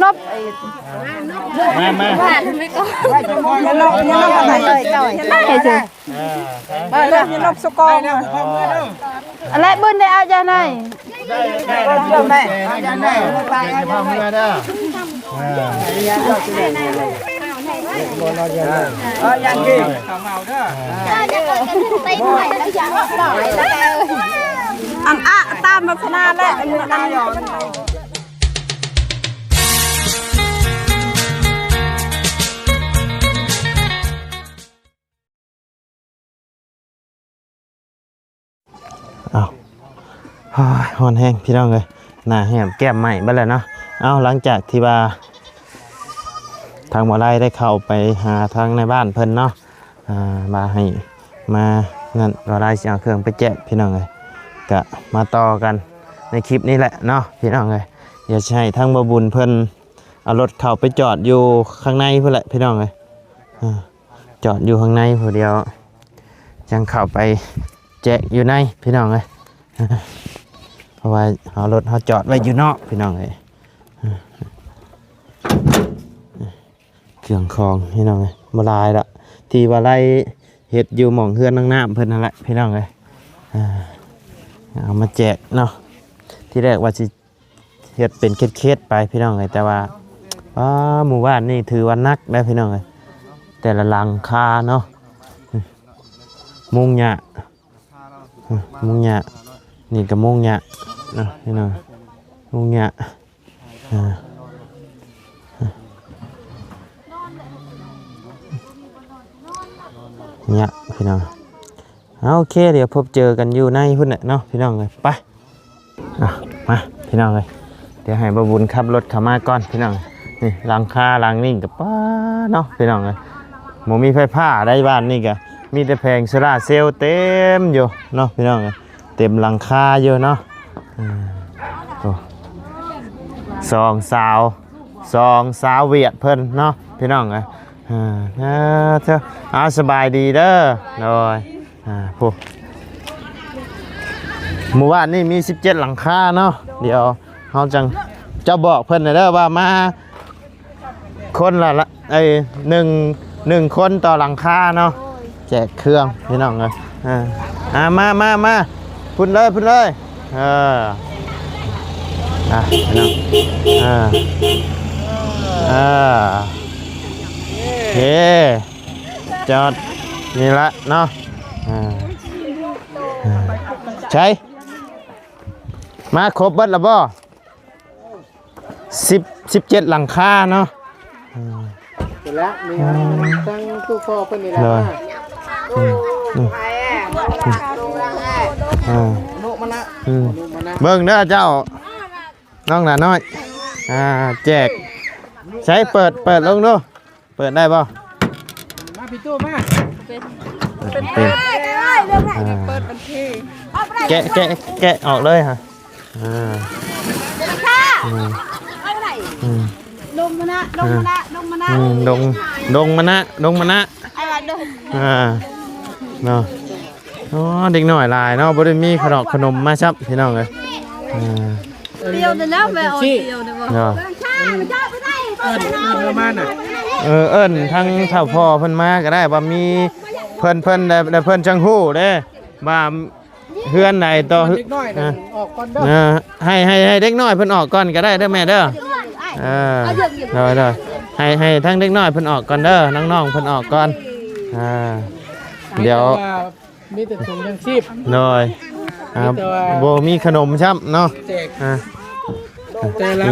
นบมาไม่ก็ยันนบอะไรเจ้าไอ้เจ้ายันนบสกองอะไรบึ้นได้เอาจะไหนได้พ่อเมื่อเด้อยังกี่ข้าวเมาเด้ออังอะตามมาพนาแล้วอันนี้อังยอนฮอนแห้งพี่น้องเลยหน้าแห้งแก้มใหม่บ้านแล้วเนาะหลังจากที่ว่าทางหมอไล่ได้เข้าไปหาทางในบ้านเพิ่นเนาะมาให้มานั่นหมอไล่จะเอาเครื่องไปแจกพี่น้องเลยก็มาต่อกันในคลิปนี้แหละเนาะพี่น้องเลยอย่าใช้ทางบ่บุญเพิ่นเอารถเข้าไปจอดอยู่ข้างในเพื่อแหละพี่น้องเลยจอดอยู่ข้างในพอเดียวจังเข้าไปแจกอยู่ในพี่น้องเลยเพราะว่าเอารถเขาจอดไว้อยู่นอกพี่น้องเลยเครื่องคลองพี่น้องเลยมาลายละที่ว่าไล่เห็ดอยู่หม่องเฮือนนั่งน้ำเพิ่นนั่นแหละพี่น้องเลยเอามาแจกเนาะที่แรกว่าสิเห็ดเป็นเคสๆไปพี่น้องเลยแต่ว่าหมู่บ้านนี่ถือว่านักได้พี่น้องเลยแต่ละหลังคาเนาะมุงหญ้านี่ก็มุงหญ้าเนาะพี่น้องมุงหญ้าเนี่ยพี่น้องโอเคเดี๋ยวพบเจอกันอยู่ในพุ่นเนาะพี่น้องเลยไปมาพี่น้องเลยเดี๋ยวให้บ่บุญขับรถเข้ามาก่อนพี่น้องนี่หลังคาหลังนี่กับป้าเนาะพี่น้องเลยหมูมีไฟฟ้าได้บ้านนี่ก็มีแต่แผงโซล่าเซลล์เต็มอยู่เนาะพี่น้องเลยเต็มหลังคาอยู่เนาะสองสาวเวียดเพิ่นเนาะพี่น้องเลยเจ้าสบายดีเด้อโดยพวกหมู่บ้านนี่มี17หลังคาเนาะเดี๋ยวเขาจังจะบอกเพิ่นเด้อว่ามาคนละหนึ่งคนต่อหลังคาเนาะแจกเครื่องพี่น้องเลยมาพุ่นเลยพี่น้องโอเคจอดนี่ละเนาะใช่มาครบเบิดแล้วบ่17หลังคาเนาะเสร็จแล้วมีตั้งตู้ฟอเพิ่นนี่แหละเบิ่งเด้อเจ้าน้องหน่าน้อยแจกใช้เปิดลงดูเปิดได้ป่ะมาพี่ตู้มาเป็นเปิดบัญชีแกะออกเลยฮะดงมานะดงมานะเนาะเด็กหน่อยลายเนาะบ่ได้มีขนมมาชับพี่น้องเลยเดียวแต่แล้วแม่เอาเดียวเนาะมาน่ะเอิ้นทั้งเฒ่าพ่อเพิ่นมาก็ได้ว่ามีเพิ่นได้เพิ่นจังฮู้เด้ว่าเฮือนไหนต่อเด็กน้อยน่ะออกก่อนเด้อให้เด็กน้อยเพิ่นออกก่อนก็ได้เด้อแม่เด้อได้ให้ทั้งเด็กน้อยเพิ่นออกก่อนเด้อน้องๆเพิ่นออกก่อนเดี๋ยวมีแต่ถุงยังชีพหน่อยโบมีขนมช้ำเนาะ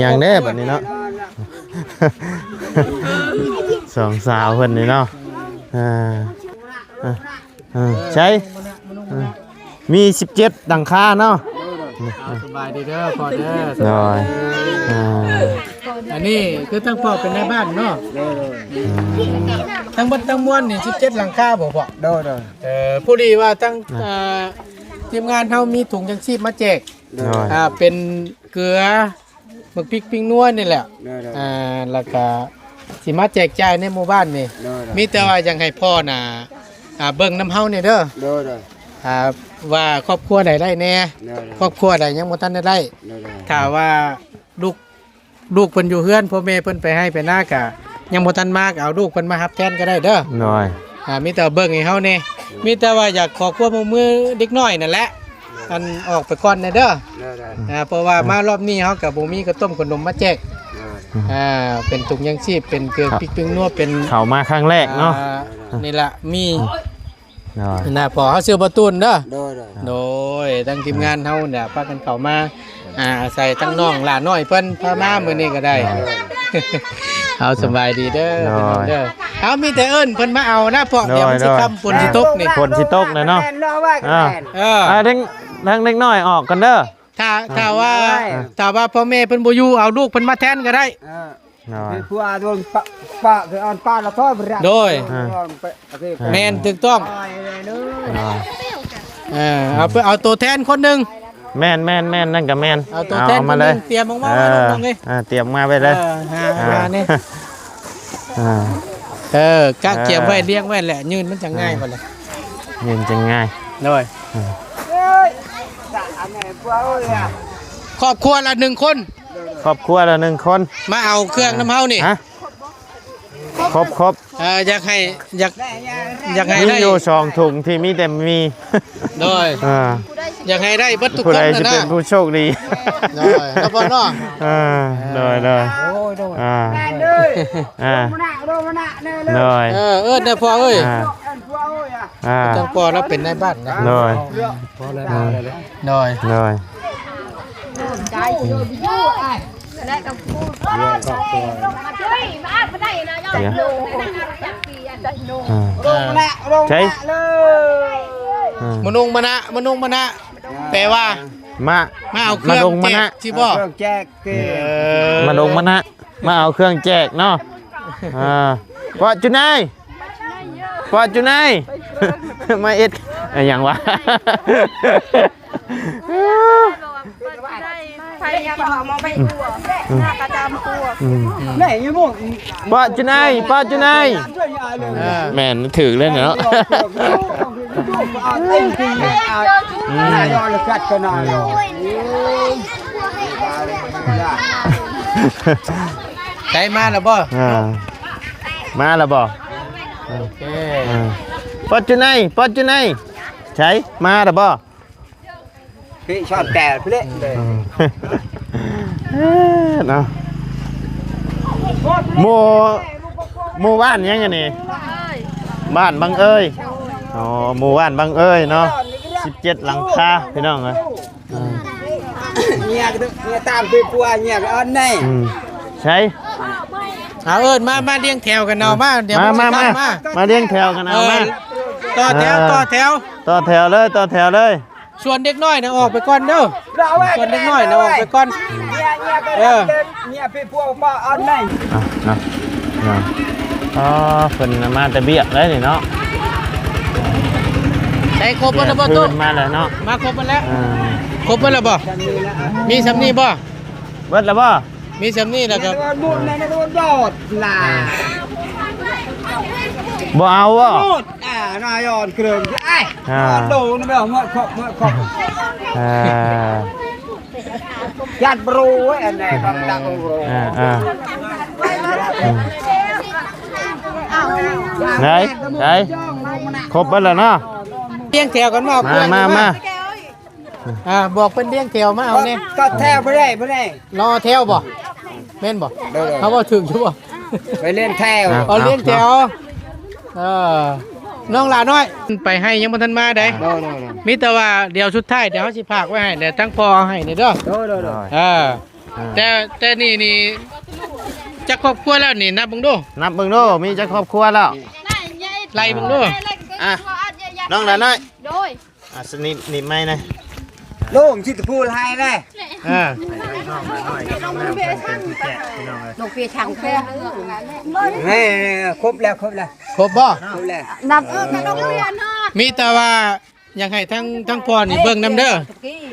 อย่างแน่แบบนี้เนาะสองสาวคนนี้เนาะใช่มี17หลังคาเนาะสบายดีเด้อพอเด้อหน่อยอันนี้คือทั้งพ่อเป็นในบ้านเนาะทั้งบนทั้งมวลนี่17หลังคาบ่พ่อเด้อผู้ดีว่าทั้งทีมงานเฮามีถุงยังชีพมาแจกเป็นเกลือหมึกพริกปิ้งนัวนี่แหละแล้วก็สิมาแจกจ่ายในหมู่บ้านนี่มีแต่ว่ายังให้พ่อน่ะเบิ่งน้ำเฮานี่เด้อว่าครอบครัวใดได้แน่ครอบครัวใดยังบ่ทันได้ถ้าว่าลูก ลูกเพิ่นอยู่เฮือนพ่อแม่เพิ่นไปให้ไปหน้ากะยังบ่ทันมากเอาลูกเพิ่นมารับแทนก็ได้เด้อ หน่อย มีแต่เบิ่งให้เฮาแน่มีแต่ว่าอยากขอความร่วมมือเด็กน้อยนั่นแหละอันออกไปก่อนนะเด้อเพราะว่ามารอบนี้เฮาก็บ่มีข้าวต้มขนมมาแจกเป็นถุงยังชีพเป็นเกลือพริกปรุงนัวเป็น เข้ามาครั้งแรกเนาะ นี่ล่ะมี หน่อย น่ะพอเฮาซื้อประตูนเด้อโดยทั้งทีมงานเฮาเนี่ยพากันเข้ามาใส่ทั้งน้องหลานน้อยเพิ่นพามามื้อนี้ก็ได้ เอาสบายดีเด้อเด้อเอามีแต่เอิ้นเพิ่นมาเอานะเพราะเดี๋ยวมันสิคำฝนสิตกนี่ ฝนสิตกเลยเนาะ เออ เด็กทั้งเล็กน้อยออกกันเด้อ ถ้าว่าพ่อแม่เพิ่นบ่อยู่เอาลูกเพิ่นมาแทนก็ได้ หน่อย ผู้อาโดนปะคืออ่อนป้าละท้อบ่ได้ โดย โอเค แม่นถูกต้อง หน่อย เอาตัวแทนคนหนึง แม่นนั่นก็แม่น เอาตัวแทนค มาน ห เล นึ ย งเตรียมออกมาไว้ลงๆเลย เตรียมมาไปเลย หานี่ กะเก็บไว้เลี้ยงไว้แหละยืนมันจะง่ายกว่าเลย ยืนจะง่าย โดยครอบครัวละ1คน ครอบครัวละ1คน มาเอาเครื่องน้ำเฮานี่ ฮะครบ อยากให้ มี ได้ อยู่2ถุงที่มีแต่มี โดยอยากให้ได้เบิดทุก ผู้ ค ใด น จะ นะ เป็นผู้โชคดี โดยแล้วบ่เนาะ โดยโดยโดย เด้อพ่อเอ้ย จั จังพ่อเราเป็นนายบ้านนะ โดย โดย โดย และกับผู้ ใช่ มนุงมณะแปลว่า มา มาเอาเครื่อง ดงมา แจ นะ กที่บ่ เครื่องแจกเก มาดงมานะมาเอาเครื่องแจกเนาะปอจุนายปอจุนายมาเอ็ดอย่างวะ พยายามมองไปตัวหน้ากระจำตัว ไหนยังบ่ ปอจุนายปอจุนายแม่นถือเล่นเนาะ เต็มที่ยอดกัดกันหน่อย ใช้มาแล้วบ่ มาแล้วบ่ โอเค ปอจุนายปอจุนายใช่มาแล้วบ่ พี่ชอบแต่พี่เล่เนาะหมู่บ้านยังไงนี่บ้านบางเอ้ยอ๋อหมู่บ้านบางเอ้ยเนาะ17หลังคาพี่น้องเอ้ย เนี่ยตามไปปัวเนี่ยก็อันนี้ ใช่ เอามาเลี้ยงแถวกันเอามาเดี๋ยว มาเลี้ยงแถวกันเอามา ต่อแถว ต่อแถวเลย ส่วนเด็กน้อยนะออกไปก่อนเด้อส่วนเด็กน้อยนะออกไปก่อน เนี่ยไปปัวป้าอันนี้ เนาะอ๋อเพิ่นมาแต่เบียดเลยนี่เนาะ ได้ครบแล้วบ่ตุ้ม มาแล้วเนาะ มาครบแล้วครบแล้วบ่มีสำนีบ่ เบิดแล้วบ่ มีสำนีแล้วครับ บุญในโดนยอดล่ะ บ่เอาบ่ นายอนเครื่องไอ้โดนไม่เอาเมื่อครบยัดบรูไว้อันไหนบางดังบรู ไหนครบเบิดแล้วเนาะ เลี้ยงแถวกันมาเอาเพื่อน มา บอกเพิ่นเลี้ยงแถวมาเอาเนี่ย ก็แทบไม่ได้ รอแถวบ่แม่นบ่เขาบ่ถึงอยู่บ่ ไปเล่นแทว เอาเลี้ยงแถวน้องหลาน้อยไปให้ยังบ่ทันมาได้มีแต่ว่าเดี๋ยวสุดท้ายเดี๋ยวเฮาสิพากไว้ให้แล้วทั้งพ่อเอาให้นี่เด้อแต่นี่จักครอบครัวแล้วนี่นับเบิ่งดู นับเบิ่งดูมีจักครอบครัวแล้ว ไล่เบิ่งดู น้องหลานน้อย โดย สนิทนี่ไหมนะ ลุงชิตพูดให้เลย ลงเปียช่างแค่ นี่ครบแล้ว ครบบ่ นับ มีแต่ว่าอยากให้ทั้งพ่อนี่เบิ่งนำเด้อ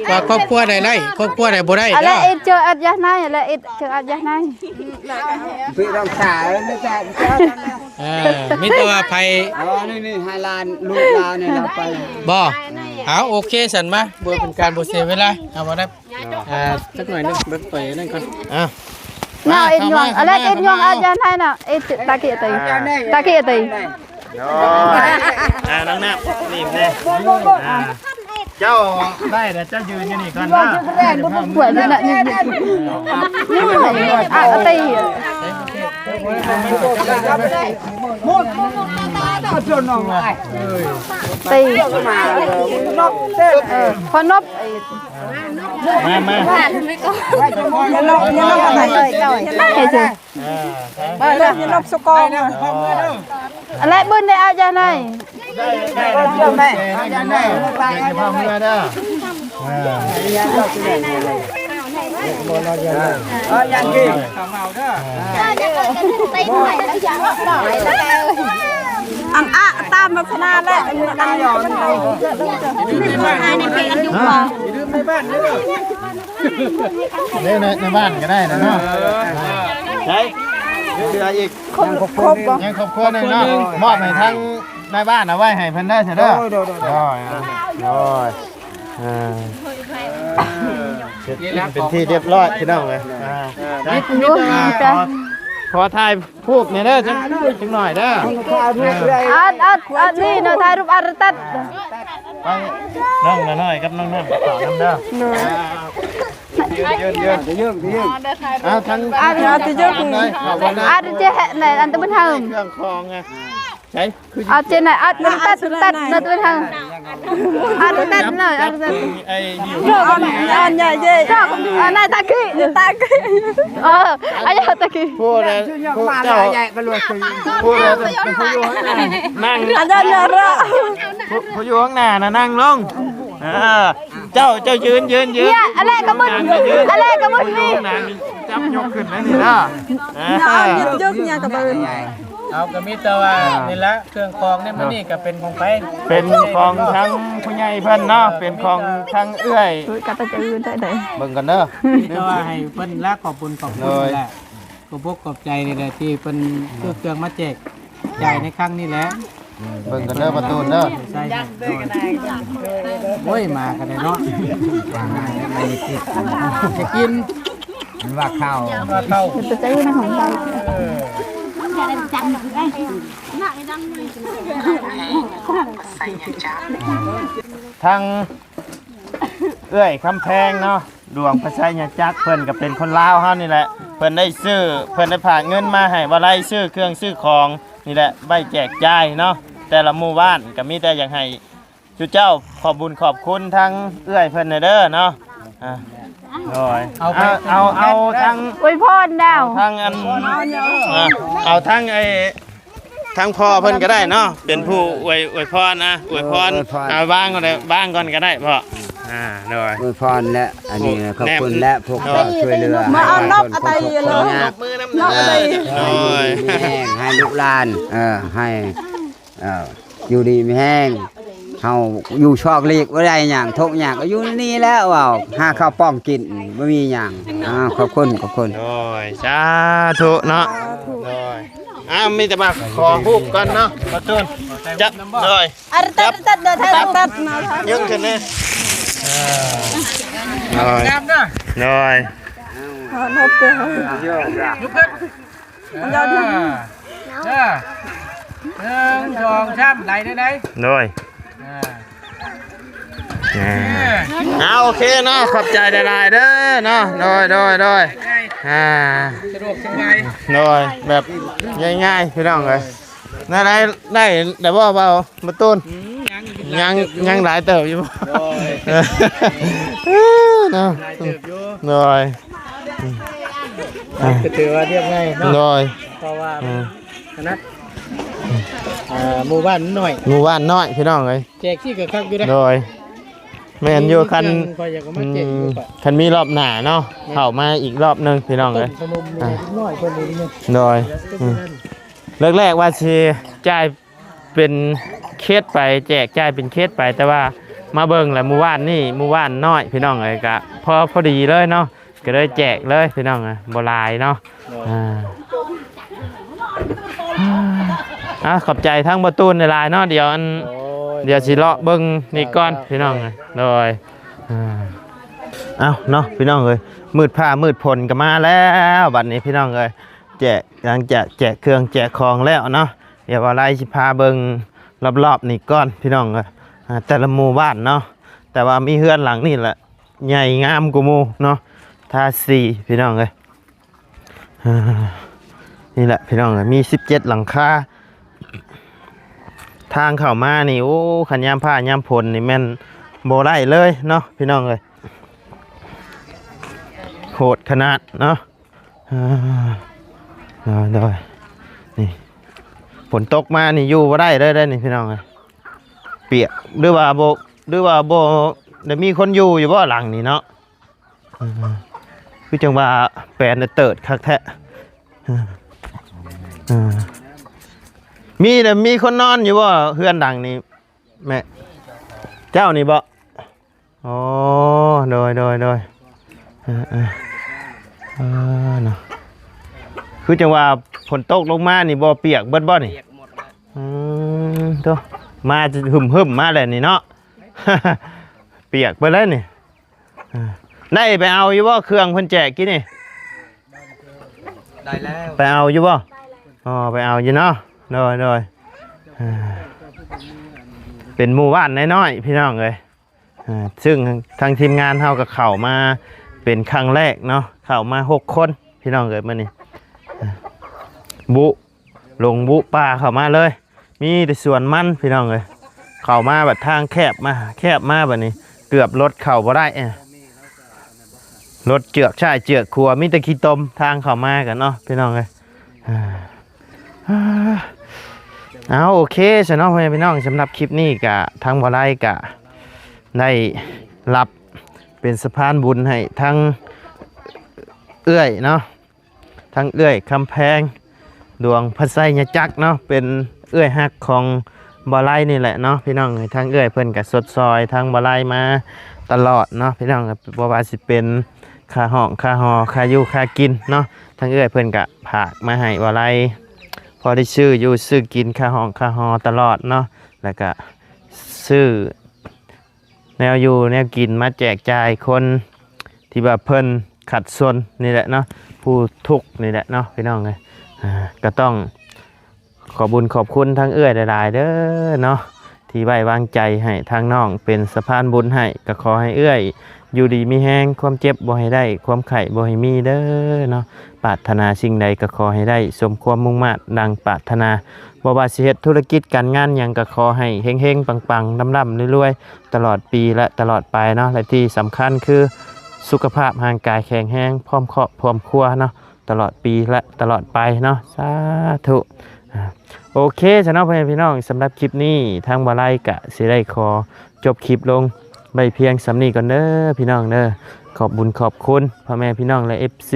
ว่าครอบครัวใดไล่ครอบครัวใดบ่ได้ อะไร เด้อ เอ็ดเจออัดยาไนอะไรเอ็ดเจออัดยาไน พี่ต้องสายไม่ใช่ มีแต่ว่าไผ นี่ไฮลานลูกลาเนี่ยเราไป บ่เอาโอเคสันมาบ่เป็นการบ่เสียเวลาเอาบ่ได้สักหน่อยนึงเบิ่งไปนั่นก่อน nào ít nhong ở đây ít nhong ở trên này nào ít ta kia tìน้องน้ำนี่เลยเจ้าได้แต่เจ้ายืนอยู่นี่ก่อนนะ quậy lên lại nhìn tì tì con nốt มา nhân lộc cái này hay chưa nhân lộc số con lại bên đây ao ra này พ่อเมื่อเด้อ อย่างนี้ ăn tam mà khana lại ăn giòn hai này phải ăn chung bò ในบ้านก็ได้นะเนาะใช่เหลืออีก không cốp ยังครอบครัวนึงเนาะมอบให้ทั้งในบ้านเอาไว้ให้เพิ่นได้เถอะเด้อโดยเป็นที่เรียบร้อยพี่น้องเลยขอถ่ายรูปเนี่ยเด้อจังหน่อยเด้อ ăn đi nó thay rụp ăn tắt ไปน้องน้อยกับน้องน้ำต่อน้ำเด้อยืนเอาทั้ง ăn thì chứ ăn chứ hẹn này ăn tới bên hông เครื่องคองไงใช่ ăn trên này ăn tắt nó tới bên hông ăn tắt này ăn tắt ไอ้หิว ăn nhảy gì này ta kì anh ta kì พูดเลยเจ้าพูดเลยเป็นผู้อยู่ข้างหน้านั่ง anh ra nhờ ra ผู้อยู่ข้างหน้านะนั่งลงเจ้ายืน เนี่ยอะไรก็มึงนี่ จับยกขึ้นนะนี่นะ ยกเนี่ยกับมึง เอากระมิตรว่านี่ละเครื่องคองเนี่ยมันนี่ก็เป็นของไป เป็นของทั้งผู้ใหญ่เพิ่นเนาะเป็นของทั้งเอื้อย กับตาจะยืนได้ไหน เบิ่งกันเด้อ แต่ว่าให้เพิ่นรักขอบคุณนี่แหละขอบขอบใจนี่แหละที่เพิ่นซื้อเครื่องมาแจกจ่ายในครั้งนี้แหละ เบิ่งกันเด้อประตูเด้อ ใช่โอ้ยมากันเลยเนาะจะกินว่าข้าว จะจะยืนของเรา ทั้งเอื้อยคำแพงเนาะดวงพระชัยจักรเพิ่นก็เป็นคนลาวเฮานี่แหละเพิ่นได้ซื้อเพิ่นได้ฝากเงินมาให้ว่าไล่ซื้อเครื่องซื้อของนี่แหละใบแจกจ่ายเนาะแต่ละหมู่บ้านก็มีแต่อยากให้จุเจ้าขอบบุญขอบคุณทั้งเอื้อยเพิ่นเด้อเนาะเอาทั้ง อวยพรดาว ทั้งอันเอาทั้งไอ้ทั้งพ่อเพิ่นก็ได้เนาะเป็นผู้อวยพรนะอวยพรเอาบ้างก็ได้บ้างก่อนก็ได้พ่อโดย อวยพรและอันนี้ขอบคุณและพวกเราช่วยเหลือ มาเอานกอะไรเลย มือน้ำนกอะไรโดย แห้งให้ลูกหลานให้อยู่ดีไม่แห้งเฮาอยู่ชอกเล็กบ่ได้หยังทุกอย่างก็อยู่นี่แล้วว้าวหาข้าวป้องกินบ่มีหยังขอบคุณโดยสาธุเนาะโดยมีแต่มาขอฮูบก่อนเนาะประตูจับโดยจับยังขึ้นเลยโดย น้ำเนาะ โดย นกเตี้ย ลุกขึ้น1 2 3ไหลได้ไหน โดยโอเคเนาะขอบใจหลายๆเด้อเนาะโดยสะดวกสบาย โดยแบบง่ายๆพี่น้องเลยได้แต่ว่าเบามาต้นยังหลายเติบอยู่เนาะโดย ก็ถือว่าเรียบง่ายเนาะ โดย เพราะว่าคณะหมู่บ้านน้อย หมู่บ้านน้อยพี่น้องเลย แจกที่กับคักอยู่ได้ โดยแม่นอยู่คัน คันมีรอบหน้าเนาะเข้ามาอีกรอบนึงพี่น้องเลยโดยแรกๆว่าสิจ่ายเป็นเคสไปแจกจ่ายเป็นเคสไปแต่ว่ามาเบิ่งแหละหมู่บ้านนี่หมู่บ้านน้อยพี่น้องเลยกะพอดีเลยเนาะก็เลยแจกเลยพี่น้องเลยบ่หลายเนาะขอบใจทั้งประตูในลายเนาะเดี๋ยวสิเลาะเบิ่งนี่ก่อนพี่น้องเลยโดย เอาเนาะพี่น้องเอ้ยมืดผ้ามืดผลก็มาแล้วบัดนี้พี่น้องเอ้ยแจกหลังจากแจกเครื่องแจกของแล้วเนาะเดี๋ยวว่าไล่สิพาเบิ่งรอบๆนี่ก่อนพี่น้องเอ้ยแต่ละหมู่บ้านเนาะแต่ว่ามีเฮือนหลังนี่แหละใหญ่งามกว่าหมู่เนาะทาสีพี่น้องเอ้ยนี่แหละพี่น้องเอ้ยมี17หลังคาทางเข้ามานี่โอ้ขันยามผ้ายามผลนี่แม่นโบได้เลยเนาะพี่น้องเอ้ยโหดขนาดเนาะเดี๋ยวนี่ฝนตกมานี่อยู่บ่ได้เลยได้นี่พี่น้องเอ้ยเปียกหรือว่าโบเดี๋ยวมีคนอยู่บ่หลังนี่เนาะคือจังว่าแปลนเติร์ดคักแท้มีคนนอนอยู่บ่เฮือนดังนี่แม่เจ้านี่บ่อ๋อโดยเนาะคือจังว่าฝนตกลงมานี่บ่เปียกเบิดบ่นี่โตมาจะหึมมาเลยนี่เนาะ เปียกไปแล้วนี่ได้ไปเอาอยู่บ่เครื่องเพิ่นแจกกินนี่ได้แล้ว ไปเอาอยู่บ่อ๋อไปเอาอยู่เนาะโดยเป็นหมู่บ้านน้อยๆพี่น้องเอ้ยซึ่งทางทีมงานเฮาก็เข้ามาเป็นครั้งแรกเนาะเข้ามา6คนพี่น้องเอ้ยมื้อนี้ลงบุป่าเข้ามาเลยมีแต่สวนมันพี่น้องเอ้ยเข้ามาแบบทางแคบมาแบบนี้เกือบรถเข้าบ่ได้รถเจือกใช่เจือกครัวมีแต่ขี้ตมทางเข้ามากันเนาะพี่น้องเอ้ยเอาโอเคสำหรับพี่น้องสำหรับคลิปนี้กะทางบ่ได้กะได้รับเป็นสะพานบุญให้ทั้งเอื้อยเนาะทั้งเอื้อยคำแพงดวงพระไสยจักรเนาะเป็นเอื้อยฮักของบ่ไล่นี่แหละเนาะพี่น้องทั้งเอื้อยเพิ่นกับสดซอยทั้งบ่ไล่มาตลอดเนาะพี่น้องบ่ว่าสิเป็นค่าห้องค่าหอค่าอยู่ค่ากินเนาะทั้งเอื้อยเพิ่นกับผากมาให้บ่ไล่พอได้ซื้ออยู่ซื้อกินค่าห้องค่าหอตลอดเนาะแล้วก็ซื้อแนวอยู่แนวกินมาแจกจ่ายคนที่แบบเพิ่นขัดสนนี่แหละเนาะผู้ทุกข์นี่แหละเนาะพี่น้องเลยก็ต้องขอบุญขอบคุณทั้งเอื้อยหลายๆเด้อเนาะที่ไว้วางใจให้ทางน้องเป็นสะพานบุญให้ก็ขอให้เอื้อยอยู่ดีมีแห้งความเจ็บบ่ให้ได้ความไข้บ่ให้มีเด้อเนาะปรารถนาสิ่งใดก็ขอให้ได้สมความมุ่งมั่นดังปรารถนาบ่ว่าสิเฮ็ดธุรกิจการงานหยังก็ขอให้เฮงๆปังๆร่ำๆรวยๆตลอดปีและตลอดไปเนาะและที่สำคัญคือสุขภาพร่างกายแข็งแรงพร้อมครอบพร้อมครัวเนาะตลอดปีและตลอดไปเนาะสาธุโอเคสำหรับพี่น้องสำหรับคลิปนี้ทางบ่ไล่กะสิได้ขอจบคลิปลงไปเพียงสำนี้ก่อนเด้อพี่น้องเด้อขอบบุญขอบคุณพ่อแม่พี่น้องและ FC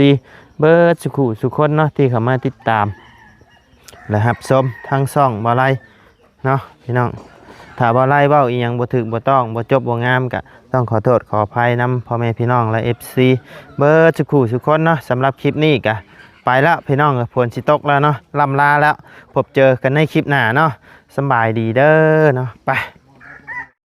เบิร์ดสุขคนเนาะที่เข้ามาติดตามและรับชมทางช่องบ่ไล่เนาะพี่น้องถ้าบ่ไล่เว้าอีหยังบ่ถึกบ่ต้องบ่จบบ่งามกะต้องขอโทษขออภัยนำพ่อแม่พี่น้องและ FC เบิร์ดสุขคนเนาะสำหรับคลิปนี้กะไปแล้วพี่น้องฝนสิตกแล้วเนาะลำลาแล้วพบเจอกันในคลิปหน้าเนาะสบายดีเด้อเนาะไป